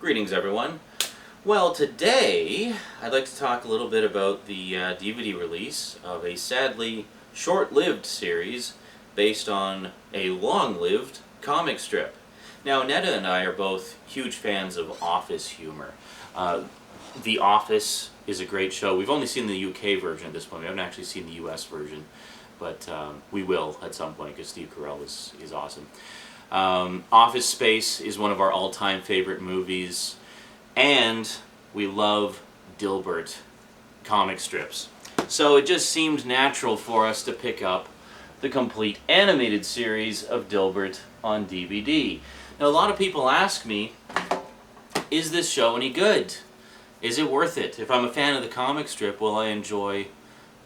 Greetings, everyone. Well, today I'd like to talk a little bit about the DVD release of a sadly short-lived series based on a long-lived comic strip. Now, Netta and I are both huge fans of Office humor. The Office is a great show. We've only seen the UK version at this point. We haven't actually seen the US version, but we will at some point because Steve Carell is awesome. Office Space is one of our all-time favorite movies, and we love Dilbert comic strips. So it just seemed natural for us to pick up the complete animated series of Dilbert on DVD. Now, a lot of people ask me, is this show any good? Is it worth it? If I'm a fan of the comic strip, will I enjoy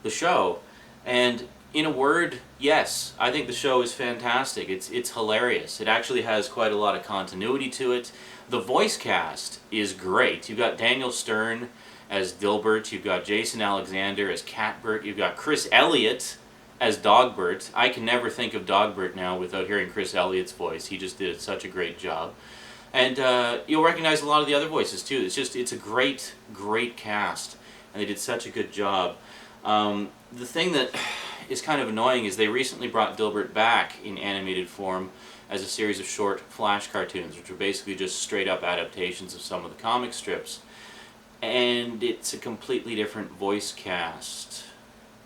the show? And in a word, yes. I think the show is fantastic. It's hilarious. It actually has quite a lot of continuity to it. The voice cast is great. You've got Daniel Stern as Dilbert. You've got Jason Alexander as Catbert. You've got Chris Elliott as Dogbert. I can never think of Dogbert now without hearing Chris Elliott's voice. He just did such a great job. And you'll recognize a lot of the other voices too. It's a great, great cast. And they did such a good job. The thing that is kind of annoying is they recently brought Dilbert back in animated form as a series of short flash cartoons, which are basically just straight up adaptations of some of the comic strips. And it's a completely different voice cast.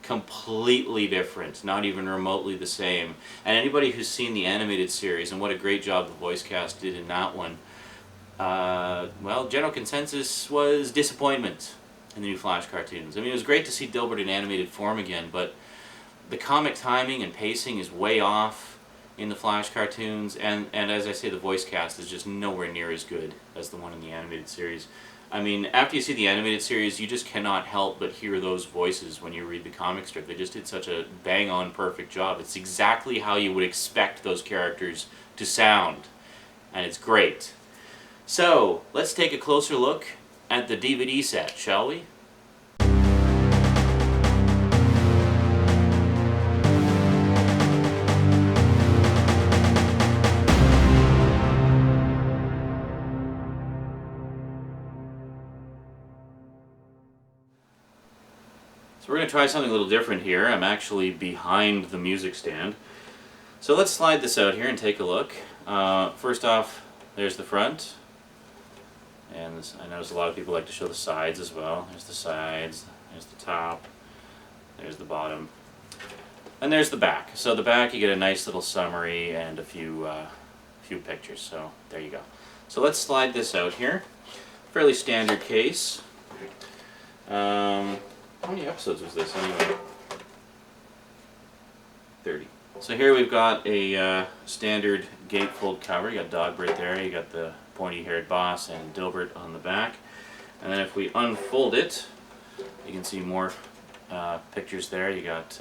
Completely different, not even remotely the same. And anybody who's seen the animated series and what a great job the voice cast did in that one, well, general consensus was disappointment in the new Flash cartoons. I mean, it was great to see Dilbert in animated form again, but the comic timing and pacing is way off in the Flash cartoons, and as I say, the voice cast is just nowhere near as good as the one in the animated series. I mean, after you see the animated series, you just cannot help but hear those voices when you read the comic strip. They just did such a bang-on perfect job. It's exactly how you would expect those characters to sound, and it's great. So, let's take a closer look at the DVD set, shall we? So we're going to try something a little different here. I'm actually behind the music stand. So let's slide this out here and take a look. First off, there's the front. And this, I notice a lot of people like to show the sides as well. There's the sides, there's the top, there's the bottom, and there's the back. So the back, you get a nice little summary and a few pictures. So there you go. So let's slide this out here. Fairly standard case. How many episodes was this anyway? 30. So here we've got a standard gatefold cover. You got Dogbert there, you got the pointy-haired boss and Dilbert on the back. And then if we unfold it, you can see more pictures there. You got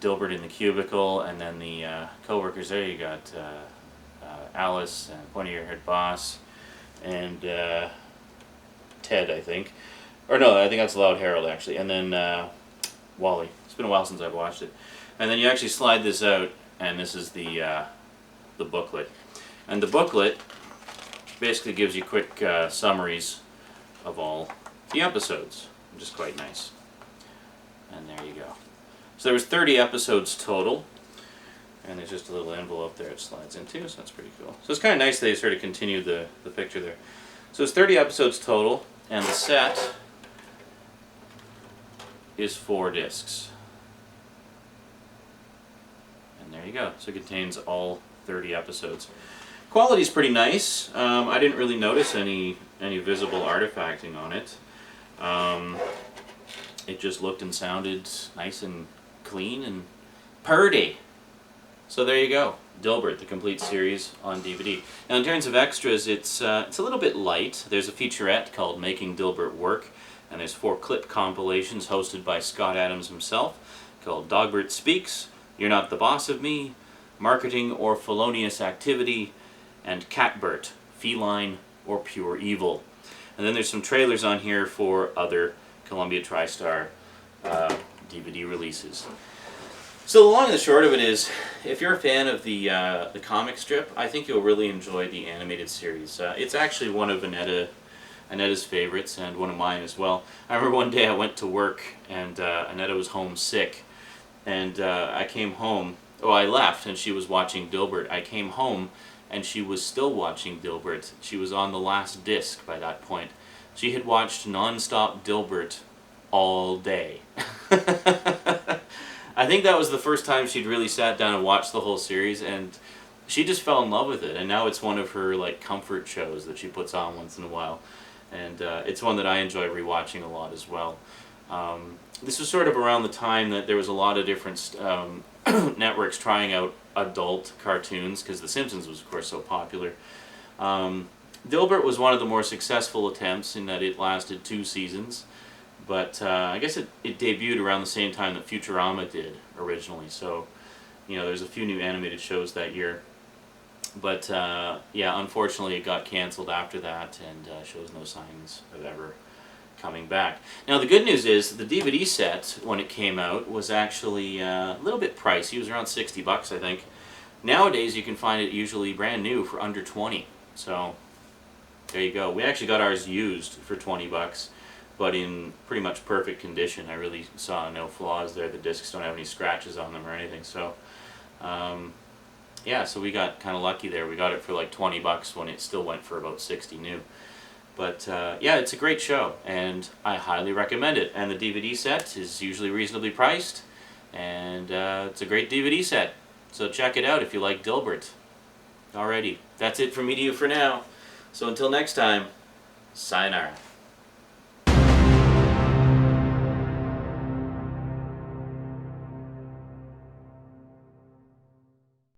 Dilbert in the cubicle, and then the co-workers there. You got Alice and pointy-haired boss, and Ted, I think. Or no, I think that's Loud Harold, actually. And then Wally. It's been a while since I've watched it. And then you actually slide this out, and this is the booklet. And the booklet basically gives you quick summaries of all the episodes, which is quite nice. And there you go. So there was 30 episodes total, and there's just a little envelope there it slides into, so that's pretty cool. So it's kind of nice they sort of continued the picture there. So it's 30 episodes total, and the set is 4 discs. And there you go. So it contains all 30 episodes. Quality's pretty nice. I didn't really notice any visible artifacting on it. It just looked and sounded nice and clean and purty. So there you go. Dilbert, the complete series on DVD. Now in terms of extras, it's a little bit light. There's a featurette called Making Dilbert Work, and there's 4 clip compilations hosted by Scott Adams himself called Dogbert Speaks, You're Not the Boss of Me, Marketing or Felonious Activity, and Catbert, Feline or Pure Evil. And then there's some trailers on here for other Columbia TriStar DVD releases. So the long and the short of it is, if you're a fan of the comic strip, I think you'll really enjoy the animated series. It's actually one of Annetta's favorites and one of mine as well. I remember one day I went to work and Annetta was home sick, and I came home. Oh, I left and she was watching Dilbert. I came home and she was still watching Dilbert. She was on the last disc by that point. She had watched non-stop Dilbert all day. I think that was the first time she'd really sat down and watched the whole series, and she just fell in love with it. And now it's one of her like comfort shows that she puts on once in a while, and it's one that I enjoy rewatching a lot as well. This was sort of around the time that there was a lot of different networks trying out adult cartoons, because The Simpsons was of course so popular. Dilbert was one of the more successful attempts in that it lasted 2 seasons. But I guess it debuted around the same time that Futurama did originally. So, there's a few new animated shows that year. But yeah, unfortunately it got canceled after that and shows no signs of ever coming back. Now the good news is the DVD set, when it came out, was actually a little bit pricey. It was around $60, I think. Nowadays you can find it usually brand new for under 20. So there you go. We actually got ours used for $20. But in pretty much perfect condition. I really saw no flaws there. The discs don't have any scratches on them or anything. So, yeah, so we got kind of lucky there. We got it for like $20 when it still went for about 60 new. But yeah, it's a great show, and I highly recommend it. And the DVD set is usually reasonably priced, and it's a great DVD set. So check it out if you like Dilbert. Alrighty, that's it from me to you for now. So until next time, sayonara.